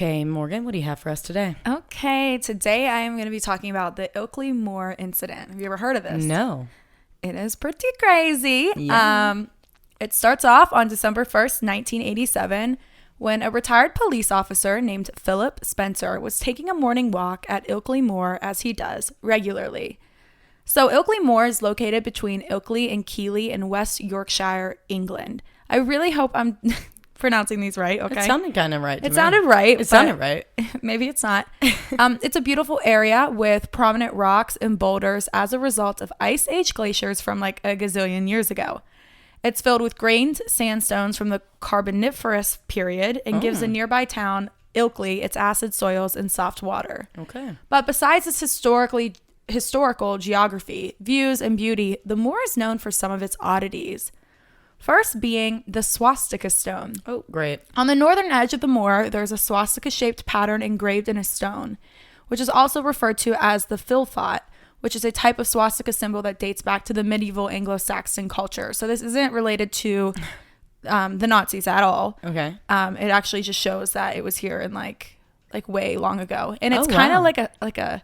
Okay, Morgan, what do you have for us today? Okay, today I am going to be talking about the Ilkley Moor incident. Have you ever heard of this? No. It is pretty crazy. Yeah. It starts off on December 1st, 1987, when a retired police officer named Phillip Spencer was taking a morning walk at Ilkley Moor, as he does regularly. So Ilkley Moor is located between Ilkley and Keighley in West Yorkshire, England. I really hope I'm pronouncing these right, okay? It sounded kind of right to me. It sounded right. It sounded right. Maybe it's not. It's a beautiful area with prominent rocks and boulders as a result of ice age glaciers from like a gazillion years ago. It's filled with grained sandstones from the Carboniferous period and gives the nearby town, Ilkley, its acid soils and soft water. Okay. But besides its historical geography, views, and beauty, the moor is known for some of its oddities. First being the Swastika Stone. Oh, great. On the northern edge of the moor, there's a swastika-shaped pattern engraved in a stone, which is also referred to as the Philthot, which is a type of swastika symbol that dates back to the medieval Anglo-Saxon culture. So this isn't related to the Nazis at all. Okay. It actually just shows that it was here in like way long ago, and it's kind wow. of like a.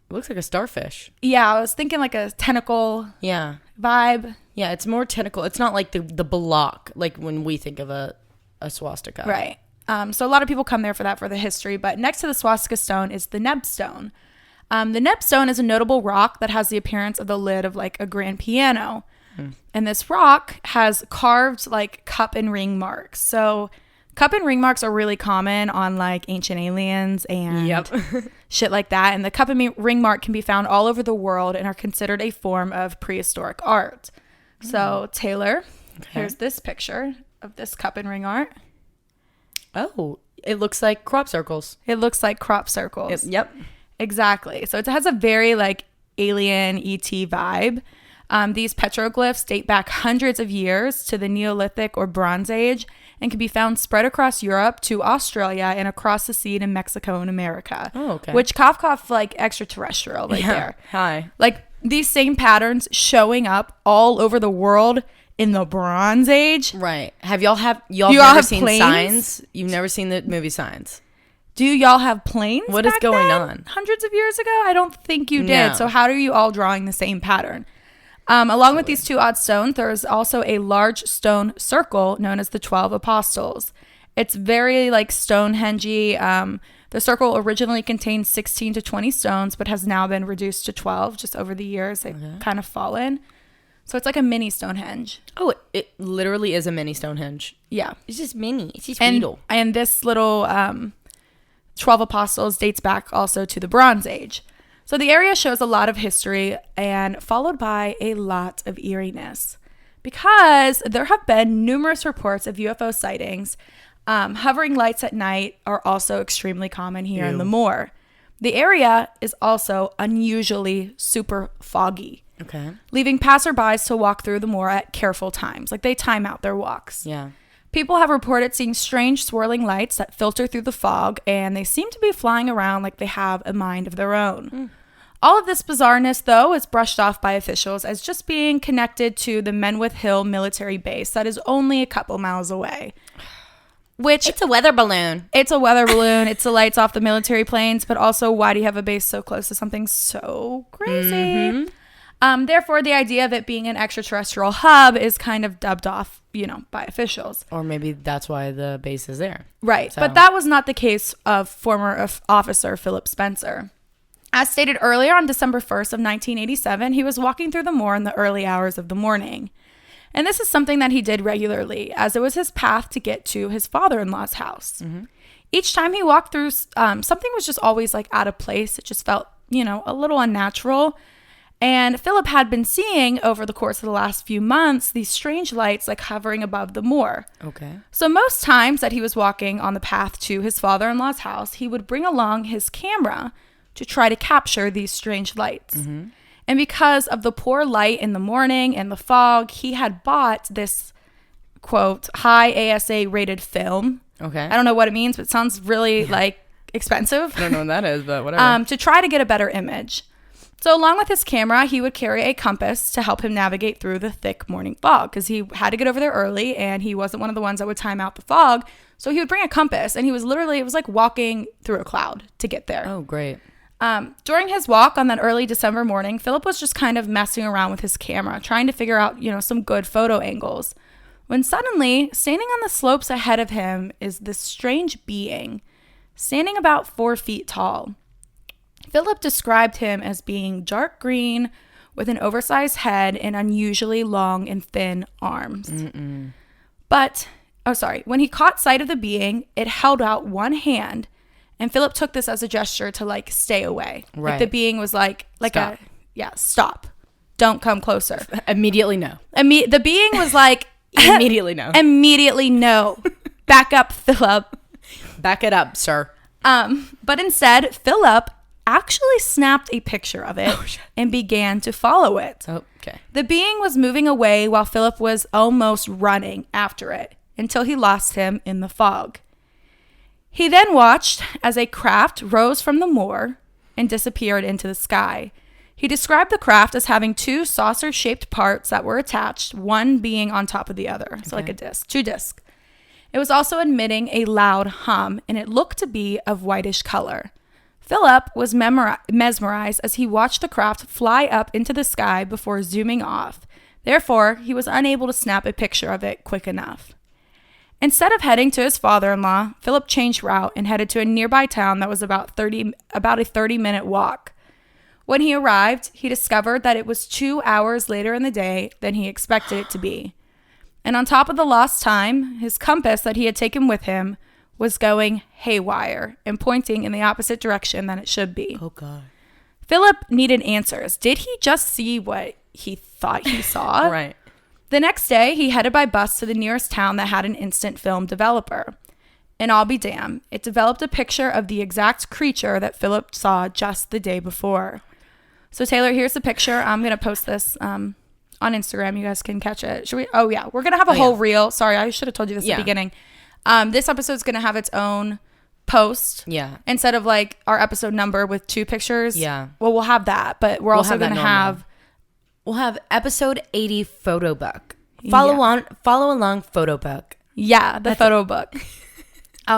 It looks like a starfish. Yeah, I was thinking like a tentacle Yeah. vibe. Yeah, it's more tentacle. It's not like the block, like when we think of a swastika. Right. So a lot of people come there for that, for the history. But next to the Swastika Stone is the Neb Stone. The Neb Stone is a notable rock that has the appearance of the lid of like a grand piano. And this rock has carved like cup and ring marks. So cup and ring marks are really common on like ancient aliens and shit like that. And the cup and ring mark can be found all over the world and are considered a form of prehistoric art. So Taylor, here's this picture of this cup and ring art. Oh, it looks like crop circles. It looks like crop circles. Yep. Exactly. So it has a very like alien ET vibe. These petroglyphs date back hundreds of years to the Neolithic or Bronze Age and can be found spread across Europe to Australia and across the sea to Mexico and America. Oh, okay. Which cough like extraterrestrial right there. Hi. Like these same patterns showing up all over the world in the Bronze Age. Right. Have y'all seen planes? Signs? You've never seen the movie Signs? Do y'all have planes? What is back going then? on? Hundreds of years ago? I don't think you did. No. So how are you all drawing the same pattern? Along with these two odd stones, there's also a large stone circle known as the 12 Apostles. It's very like Stonehenge-y. The circle originally contained 16 to 20 stones, but has now been reduced to 12 just over the years. They've kind of fallen. So it's like a mini Stonehenge. Oh, it literally is a mini Stonehenge. Yeah. It's just mini. It's just And, little. and this little 12 Apostles dates back also to the Bronze Age. So the area shows a lot of history and followed by a lot of eeriness because there have been numerous reports of UFO sightings. Hovering lights at night are also extremely common here in the moor. The area is also unusually super foggy, leaving passerbys to walk through the moor at careful times. Like they time out their walks. Yeah. People have reported seeing strange swirling lights that filter through the fog, and they seem to be flying around like they have a mind of their own. All of this bizarreness, though, is brushed off by officials as just being connected to the Menwith Hill military base that is only a couple miles away. Which It's a weather balloon. It's a weather balloon. It's the lights off the military planes, but also why do you have a base so close to something so crazy? Therefore, the idea of it being an extraterrestrial hub is kind of dubbed off, by officials. Or maybe that's why the base is there. Right. So. But that was not the case of former officer Phillip Spencer. As stated earlier, on December 1st of 1987, he was walking through the moor in the early hours of the morning. And this is something that he did regularly, as it was his path to get to his father-in-law's house. Each time he walked through, something was just always like out of place. It just felt, a little unnatural. And Philip had been seeing over the course of the last few months these strange lights like hovering above the moor. Okay. So most times that he was walking on the path to his father-in-law's house, he would bring along his camera to try to capture these strange lights. And because of the poor light in the morning and the fog, he had bought this, quote, high ASA rated film. Okay. I don't know what it means, but it sounds really like expensive. I don't know what that is, but whatever. To try to get a better image. So along with his camera, he would carry a compass to help him navigate through the thick morning fog because he had to get over there early and he wasn't one of the ones that would time out the fog. So he would bring a compass and he was literally, it was like walking through a cloud to get there. Oh, great. During his walk on that early December morning, Phillip was just kind of messing around with his camera, trying to figure out, some good photo angles. When suddenly, standing on the slopes ahead of him is this strange being, standing about 4 feet tall. Phillip described him as being dark green with an oversized head and unusually long and thin arms. When he caught sight of the being, it held out one hand, and Phillip took this as a gesture to stay away. Right. Like the being was stop. Stop. Don't come closer. Immediately no. The being was like, immediately no. Immediately no. Back up, Phillip. Back it up, sir. But instead, Phillip actually snapped a picture of it and began to follow it. Oh, okay. The being was moving away while Phillip was almost running after it until he lost him in the fog. He then watched as a craft rose from the moor and disappeared into the sky. He described the craft as having 2 saucer-shaped parts that were attached, one being on top of the other. So like a disc, 2 discs. It was also emitting a loud hum, and it looked to be of whitish color. Phillip was mesmerized as he watched the craft fly up into the sky before zooming off. Therefore, he was unable to snap a picture of it quick enough. Instead of heading to his father-in-law, Phillip changed route and headed to a nearby town that was about a 30-minute walk. When he arrived, he discovered that it was 2 hours later in the day than he expected it to be. And on top of the lost time, his compass that he had taken with him was going haywire and pointing in the opposite direction than it should be. Oh, God. Phillip needed answers. Did he just see what he thought he saw? Right. The next day, he headed by bus to the nearest town that had an instant film developer. And I'll be damned, it developed a picture of the exact creature that Phillip saw just the day before. So, Taylor, here's the picture. I'm going to post this on Instagram. You guys can catch it. Should we? Oh, yeah. We're going to have a whole reel. Sorry, I should have told you this at the beginning. This episode's going to have its own post. Yeah. Instead of our episode number with 2 pictures. Yeah. Well, we'll have that, but we're also going to have... We'll have episode 80 photo book. Follow along photo book. Yeah, the photo book.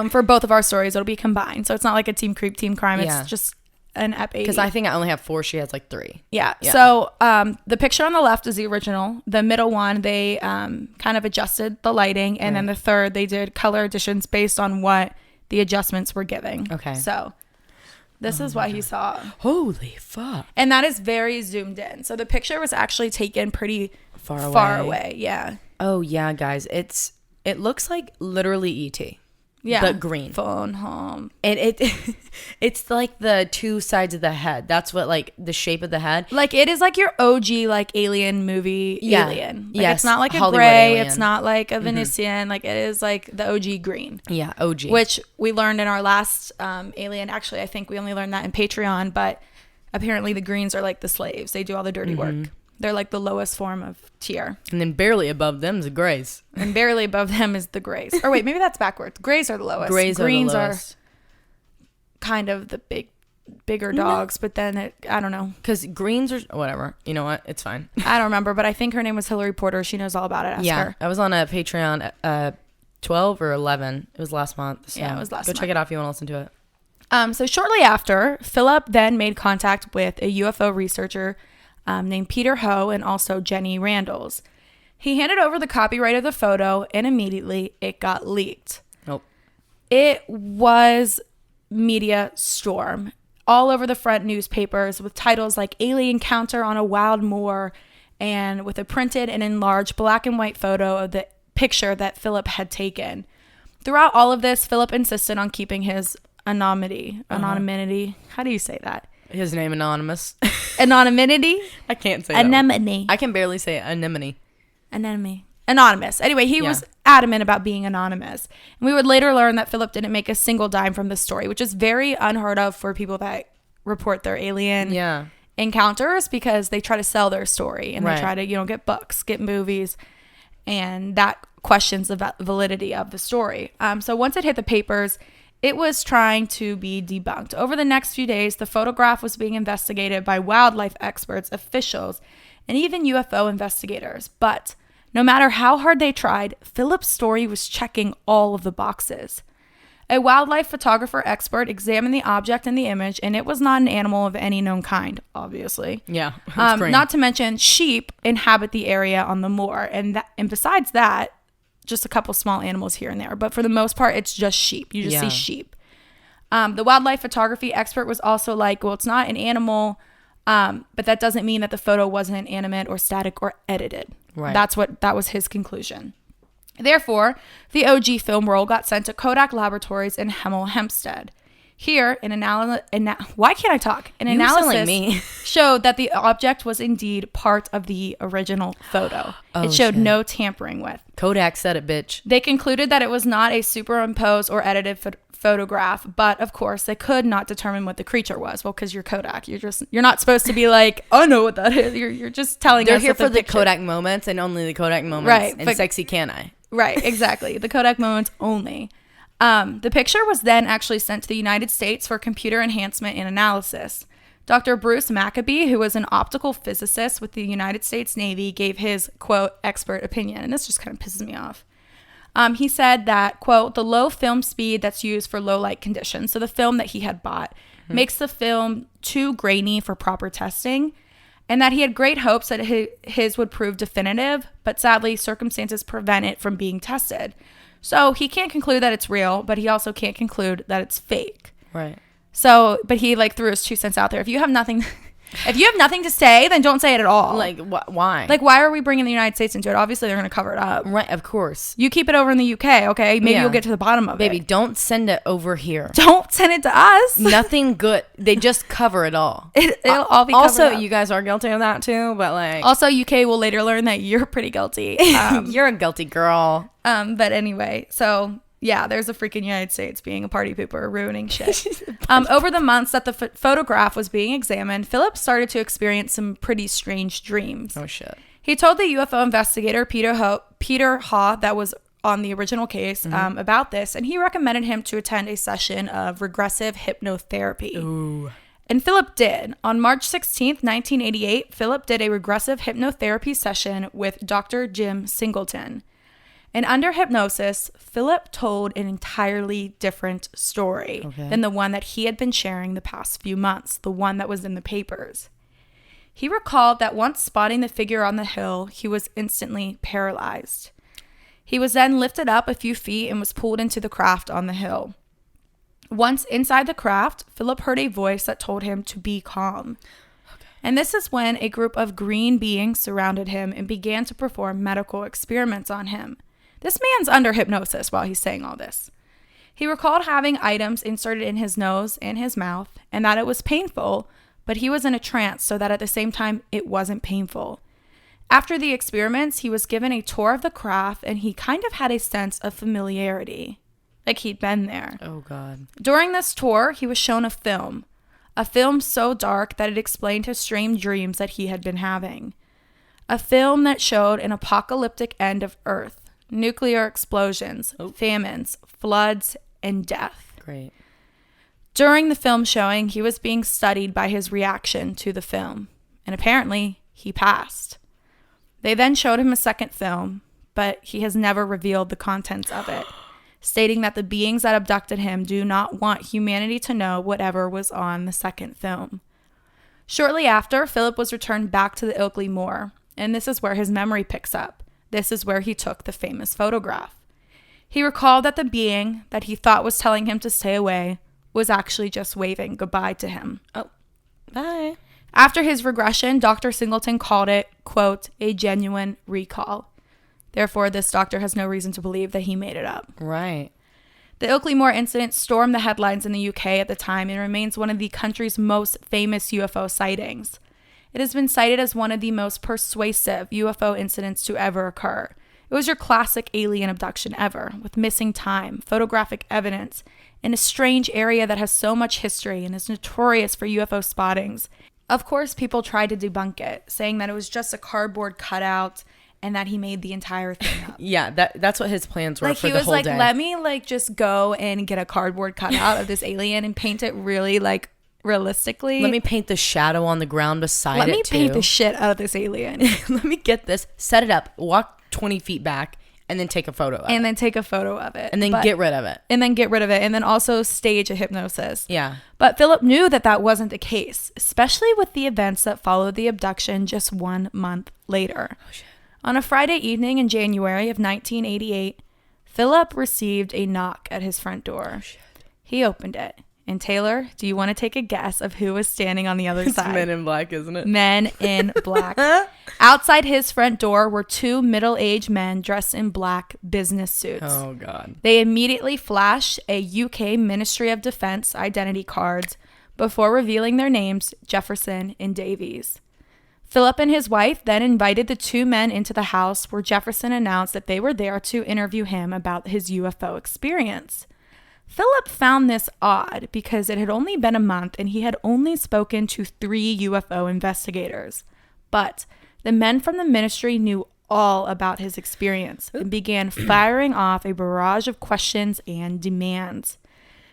For both of our stories, it'll be combined. So it's not like a Team Creep, Team Crime. It's just an Ep 80. Because I think I only have 4. She has 3. Yeah. So the picture on the left is the original. The middle one, they kind of adjusted the lighting. And then the third, they did color additions based on what the adjustments were giving. Okay. So this is what he saw. Holy fuck. And that is very zoomed in. So the picture was actually taken pretty far away. Yeah. Oh, yeah, guys. It looks like literally E.T. Yeah. But green. Phone home. And it's like the 2 sides of the head. That's what the shape of the head. It is like your OG alien movie alien. Yes. It's not like a Hollywood gray. alien. It's not like a Venetian. It is like the OG green. Yeah, OG. Which we learned in our last alien. Actually, I think we only learned that in Patreon, but apparently the greens are like the slaves. They do all the dirty work. They're like the lowest form of tier. And then barely above them is the grays. And barely above them is the grays. Or wait, maybe that's backwards. Grays are the lowest. Greens are the lowest. Kind of the bigger dogs, but then I don't know. Because greens are whatever. You know what? It's fine. I don't remember, but I think her name was Hillary Porter. She knows all about it. Ask her. I was on a Patreon 12 or 11. It was last month. So yeah, it was last month. Go check it out if you want to listen to it. So shortly after, Phillip then made contact with a UFO researcher named Peter Ho and also Jenny Randalls. He handed over the copyright of the photo and immediately it got leaked. Nope. It was media storm all over the front newspapers with titles like Alien Encounter on a Wild Moor and with a printed and enlarged black and white photo of the picture that Phillip had taken. Throughout all of this, Phillip insisted on keeping his anonymity. How do you say that? His name anonymous. Anonymity? I can't say that. Anemone. I can barely say anemone. Anemone. Anonymous. Anyway, he was adamant about being anonymous. And we would later learn that Phillip didn't make a single dime from this story, which is very unheard of for people that report their alien encounters because they try to sell their story and they try to, get books, get movies, and that questions the validity of the story. So once it hit the papers, it was trying to be debunked. Over the next few days, the photograph was being investigated by wildlife experts, officials, and even UFO investigators. But no matter how hard they tried, Phillip's story was checking all of the boxes. A wildlife photographer expert examined the object in the image, and it was not an animal of any known kind, obviously. Yeah. Not to mention, sheep inhabit the area on the moor, and besides that, just a couple small animals here and there. But for the most part, it's just sheep. You just see sheep. The wildlife photography expert was also like, well, it's not an animal, but that doesn't mean that the photo wasn't animate or static or edited. Right. That was his conclusion. Therefore, the OG film roll got sent to Kodak Laboratories in Hemel Hempstead. Here, an analysis like me. showed that the object was indeed part of the original photo. It showed no tampering with. Kodak said it, bitch. They concluded that it was not a superimposed or edited photograph, but of course they could not determine what the creature was. Well, because you're Kodak, you're not supposed to be like, I know what that is. You're just telling They're us here that for the picture. Kodak moments and only the Kodak moments. Right, And but- sexy can I? Right, exactly. The Kodak moments only. The picture was then actually sent to the United States for computer enhancement and analysis. Dr. Bruce Maccabee, who was an optical physicist with the United States Navy, gave his, quote, expert opinion. And this just kind of pisses me off. He said that, quote, the low film speed that's used for low light conditions, so the film that he had bought, makes the film too grainy for proper testing, and that he had great hopes that his would prove definitive, but sadly, circumstances prevent it from being tested. So he can't conclude that it's real, but he also can't conclude that it's fake. Right. So, but he like threw his 2 cents out there. If you have nothing to say, then don't say it at all. Like, why? Like, why are we bringing the United States into it? Obviously, they're going to cover it up. Right, of course. You keep it over in the UK, okay? Maybe Yeah. you'll get to the bottom of Baby, it. don't send it over here. Don't send it to us. Nothing good. They just cover it all. It'll all be Also, covered up. you guys are guilty of that too, but like... Also, UK will later learn that you're pretty guilty. You're a guilty girl. But anyway, so yeah, there's a freaking United States being a party pooper, ruining shit. Over the months that the photograph was being examined, Phillip started to experience some pretty strange dreams. Oh, shit. He told the UFO investigator, Peter Haw, that was on the original case, about this, and he recommended him to attend a session of regressive hypnotherapy. Ooh. And Phillip did. On March 16th, 1988, Phillip did a regressive hypnotherapy session with Dr. Jim Singleton. And under hypnosis, Phillip told an entirely different story than the one that he had been sharing the past few months, the one that was in the papers. He recalled that once spotting the figure on the hill, he was instantly paralyzed. He was then lifted up a few feet and was pulled into the craft on the hill. Once inside the craft, Phillip heard a voice that told him to be calm. And this is when a group of green beings surrounded him and began to perform medical experiments on him. This man's under hypnosis while he's saying all this. He recalled having items inserted in his nose and his mouth, and that it was painful, but he was in a trance so that at the same time it wasn't painful. After the experiments, he was given a tour of the craft, and he kind of had a sense of familiarity, like he'd been there. Oh, God. During this tour, he was shown a film so dark that it explained his strange dreams that he had been having. A film that showed an apocalyptic end of Earth, nuclear explosions, famines, floods, and death. Great. During the film showing, he was being studied by his reaction to the film, and apparently he passed. They then showed him a second film, but he has never revealed the contents of it, stating that the beings that abducted him do not want humanity to know whatever was on the second film. Shortly after, Phillip was returned back to the Ilkley Moor, and this is where his memory picks up. This is where he took the famous photograph. He recalled that the being that he thought was telling him to stay away was actually just waving goodbye to him. Oh, bye. After his regression, Dr. Singleton called it, quote, a genuine recall. Therefore, this doctor has no reason to believe that he made it up. Right. The Ilkley Moor incident stormed the headlines in the UK at the time and remains one of the country's most famous UFO sightings. It has been cited as one of the most persuasive UFO incidents to ever occur. It was your classic alien abduction ever, with missing time, photographic evidence, in a strange area that has so much history and is notorious for UFO spottings. Of course, people tried to debunk it, saying that it was just a cardboard cutout and that he made the entire thing up. Yeah, that's what his plans were Like for he the was whole like, day. let me like just go and get a cardboard cutout of this alien and paint it really like realistically. Let me paint the shadow on the ground beside Let it me too. paint the shit out of this alien. Let me get this, set it up, walk 20 feet back, and then take a photo of it. And then take a photo of it. And then get rid of it. And then get rid of it. And then also stage a hypnosis. Yeah. But Phillip knew that that wasn't the case, especially with the events that followed the abduction just 1 month later. Oh, shit. On a Friday evening in January of 1988, Phillip received a knock at his front door. Oh, shit. He opened it. And Taylar, do you want to take a guess of who was standing on the other It's side? Men in Black, isn't it? Men in Black. Outside his front door were two middle-aged men dressed in black business suits. Oh, God. They immediately flashed a UK Ministry of Defense identity cards before revealing their names, Jefferson and Davies. Phillip and his wife then invited the two men into the house where Jefferson announced that they were there to interview him about his UFO experience. Phillip found this odd because it had only been a month and he had only spoken to 3 UFO investigators. But the men from the ministry knew all about his experience and began firing off a barrage of questions and demands,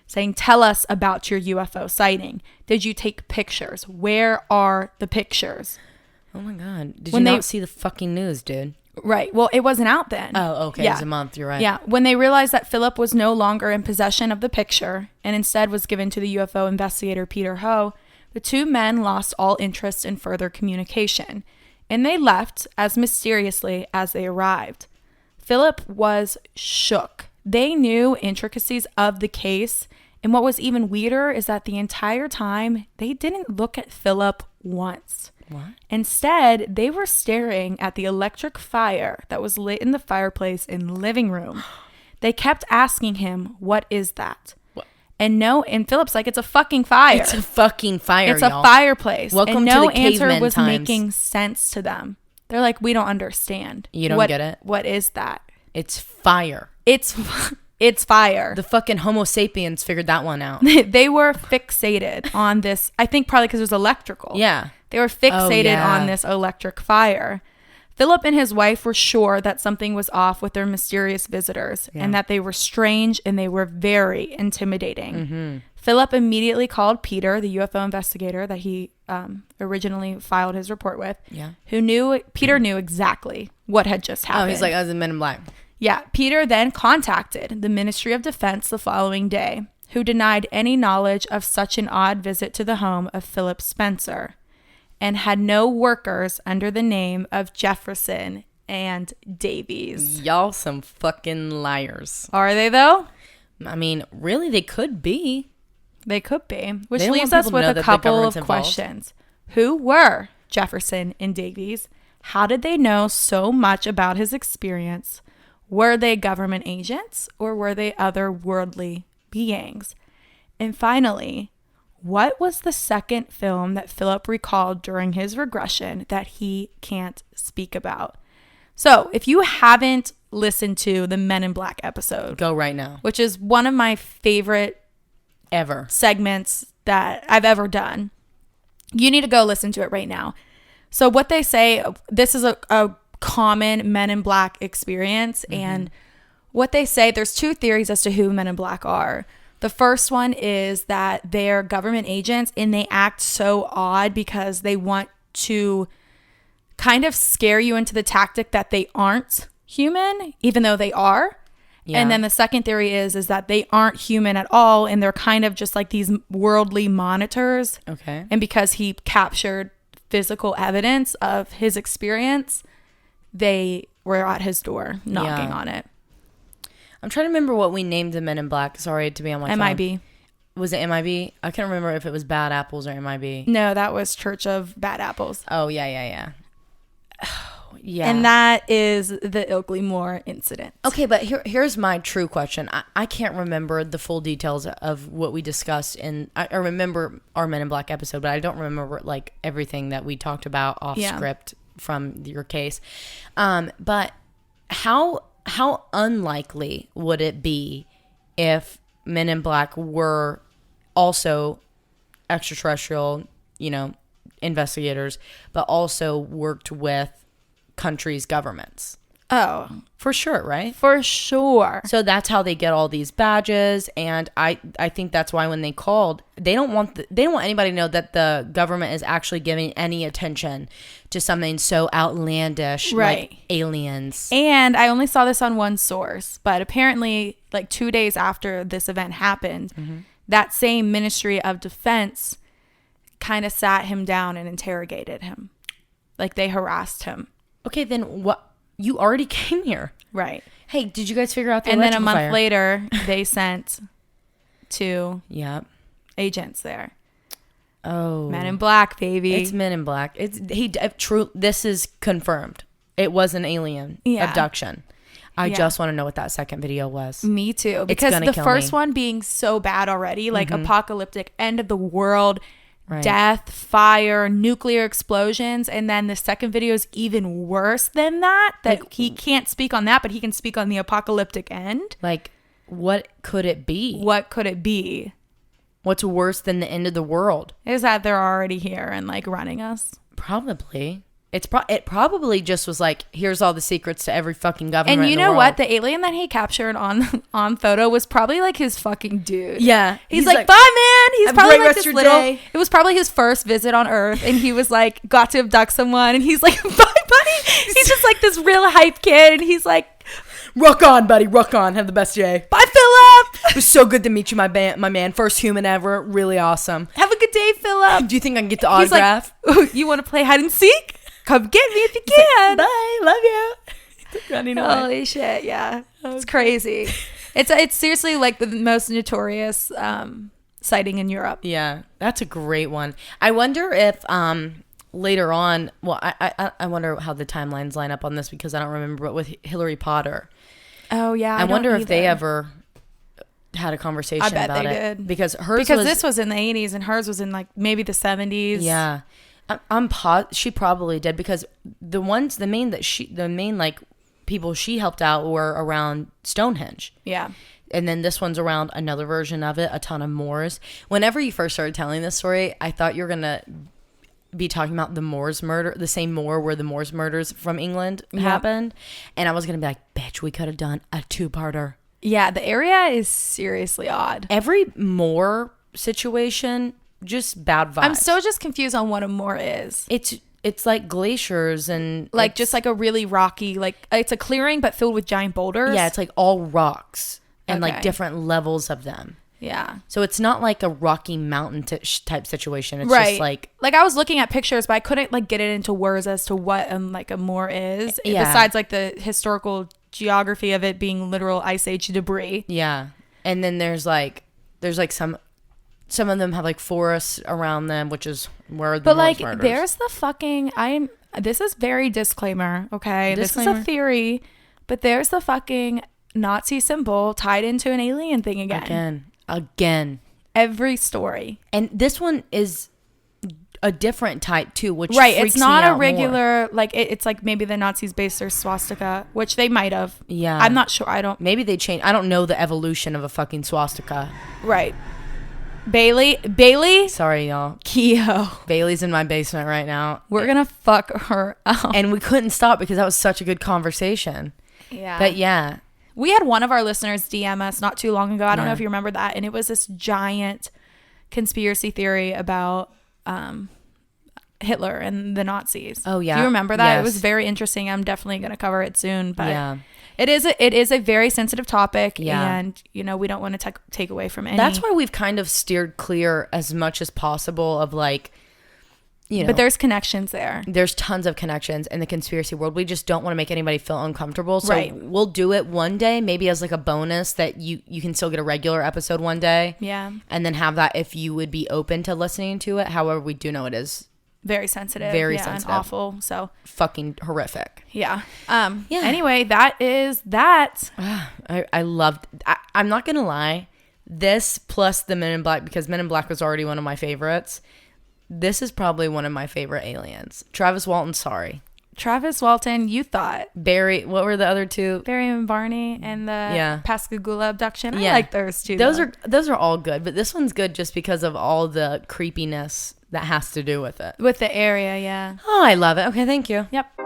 saying, tell us about your UFO sighting. Did you take pictures? Where are the pictures? Oh, my God. Did When you they- not see the fucking news, dude? Right. Well, it wasn't out then. Oh, okay. Yeah. It was a month. You're right. Yeah. When they realized that Phillip was no longer in possession of the picture and instead was given to the UFO investigator Peter Ho, the two men lost all interest in further communication, and they left as mysteriously as they arrived. Phillip was shook. They knew intricacies of the case, and what was even weirder is that the entire time, they didn't look at Phillip once. What? Instead, they were staring at the electric fire that was lit in the fireplace in the living room. They kept asking him, what is that? What? And Philip's like, it's a fucking fire. It's a fucking fire, It's y'all. a fireplace. Welcome and to no the answer caveman was times. making sense to them. They're like, we don't understand. You don't get it? What is that? It's fire. It's fire. The fucking Homo sapiens figured that one out. They were fixated on this. I think probably because it was electrical. Yeah. They were fixated yeah. on this electric fire. Phillip and his wife were sure that something was off with their mysterious visitors and that they were strange and they were very intimidating. Mm-hmm. Phillip immediately called Peter, the UFO investigator that he originally filed his report with. Yeah. Peter knew exactly what had just happened. Oh, he's like, I was in Men in Black. Yeah. Peter then contacted the Ministry of Defense the following day, who denied any knowledge of such an odd visit to the home of Phillip Spencer, and had no workers under the name of Jefferson and Davies. Y'all some fucking liars. Are they, though? I mean, really, they could be. They could be. Which They don't leaves want us people to with know a that the couple of government's involved. questions. Who were Jefferson and Davies? How did they know so much about his experience? Were they government agents or were they otherworldly beings? And finally, what was the second film that Phillip recalled during his regression that he can't speak about? So, if you haven't listened to the Men in Black episode, Go right now. which is one of my favorite Ever. segments that I've ever done, you need to go listen to it right now. So what they say, this is a common Men in Black experience. Mm-hmm. And what they say, there's 2 theories as to who Men in Black are. The first one is that they're government agents and they act so odd because they want to kind of scare you into the tactic that they aren't human, even though they are. Yeah. And then the second theory is that they aren't human at all and they're kind of just like these worldly monitors. Okay. And because he captured physical evidence of his experience, they were at his door knocking on it. I'm trying to remember what we named the Men in Black. Sorry to be on my phone. MIB. Was it MIB? I can't remember if it was Bad Apples or MIB. No, that was Church of Bad Apples. Oh, yeah. Yeah. And that is the Ilkley Moor incident. Okay, but here's my true question. I can't remember the full details of what we discussed, and I remember our Men in Black episode, but I don't remember like everything that we talked about off script from your case. But how unlikely would it be if Men in Black were also extraterrestrial, investigators, but also worked with countries' governments. Oh, for sure, right? For sure. So that's how they get all these badges, and I think that's why when they called, they don't want anybody to know that the government is actually giving any attention to something so outlandish, right, like aliens. And I only saw this on one source, but apparently, like 2 days after this event happened, that same Ministry of Defense kind of sat him down and interrogated him, like they harassed him. Okay, then what? You already came here. Right. Hey, did you guys figure out the And then a electrical month fire? later, they sent 2 agents there. Oh. Men in Black, baby. It's Men in Black. This is confirmed. It was an alien abduction. I just want to know what that second video was. Me too. Because the first one being so bad already, like apocalyptic, end of the world, death, fire, nuclear explosions, and then the second video is even worse than that. Like, he can't speak on that, but he can speak on the apocalyptic end. Like, what could it be? What could it be? What's worse than the end of the world? Is that they're already here and like running us? Probably. It probably just was like, here's all the secrets to every fucking government. And you know what? The alien that he captured on photo was probably like his fucking dude. Yeah. He's like, bye, man. He's probably like this little. Day. It was probably his first visit on Earth, and he was like, got to abduct someone, and he's like, bye, buddy. He's just like this real hype kid, and he's like, rock on, buddy. Rock on. Have the best day. Bye, Phillip. It was so good to meet you, my man. First human ever. Really awesome. Have a good day, Phillip. Do you think I can get the autograph? Like, you want to play hide and seek? Come get me if you can. Like, bye. Love you. Running away. Holy shit. Yeah. It's crazy. It's seriously like the most notorious sighting in Europe. Yeah. That's a great one. I wonder if later on, well, I wonder how the timelines line up on this because I don't remember, but with Hillary Potter. Oh, yeah. I wonder if they ever had a conversation about it. I bet they did. Because this was in the 80s and hers was in like maybe the 70s. Yeah. She probably did because the main like people she helped out were around Stonehenge. Yeah. And then this one's around another version of it, a ton of Moors. Whenever you first started telling this story, I thought you were going to be talking about the Moors murder, the same Moor where the Moors murders from England happened. And I was going to be like, bitch, we could have done a 2-parter. Yeah, the area is seriously odd. Every Moor situation, just bad vibes. I'm so just confused on what a Moor is. It's like glaciers and like just like a really rocky, like it's a clearing but filled with giant boulders. Yeah, it's like all rocks and like different levels of them. Yeah. So it's not like a Rocky Mountain type situation. It's just like I was looking at pictures, but I couldn't like get it into words as to what like a Moor is. Yeah. Besides like the historical geography of it being literal ice age debris. Yeah. And then there's like some of them have like forests around them, which is where the Moors murders. There's the fucking this is very disclaimer, okay? Disclaimer. This is a theory, but there's the fucking Nazi symbol tied into an alien thing again. Every story. And this one is a different type too, which it's not a regular more. Like it's like maybe the Nazis based their swastika, which they might have. Yeah. I'm not sure. Maybe they changed. I don't know the evolution of a fucking swastika. Right. Bailey. Sorry, y'all. Kehoe. Bailey's in my basement right now. We're gonna fuck her up. And we couldn't stop because that was such a good conversation. Yeah. But yeah. We had one of our listeners DM us not too long ago. I don't know if you remember that. And it was this giant conspiracy theory about Hitler and the Nazis. Oh, yeah. Do you remember that? Yes. It was very interesting. I'm definitely going to cover it soon. But it is a very sensitive topic. Yeah. And, we don't want to take away from any. That's why we've kind of steered clear as much as possible of like, but there's connections there. There's tons of connections in the conspiracy world. We just don't want to make anybody feel uncomfortable. So we'll do it one day, maybe as like a bonus that you can still get a regular episode one day. Yeah. And then have that if you would be open to listening to it. However, we do know it is very sensitive. Very sensitive. And awful. So fucking horrific. Yeah. Anyway, that is that. I loved I'm not gonna lie. This plus the Men in Black, because Men in Black was already one of my favorites. This is probably one of my favorite aliens. Travis Walton, sorry. Travis Walton, you thought. Barry, what were the other two? Barry and Barney and the Pascagoula abduction. I like those two. Those are all good, but this one's good just because of all the creepiness that has to do with it. With the area, yeah. Oh, I love it. Okay, thank you. Yep.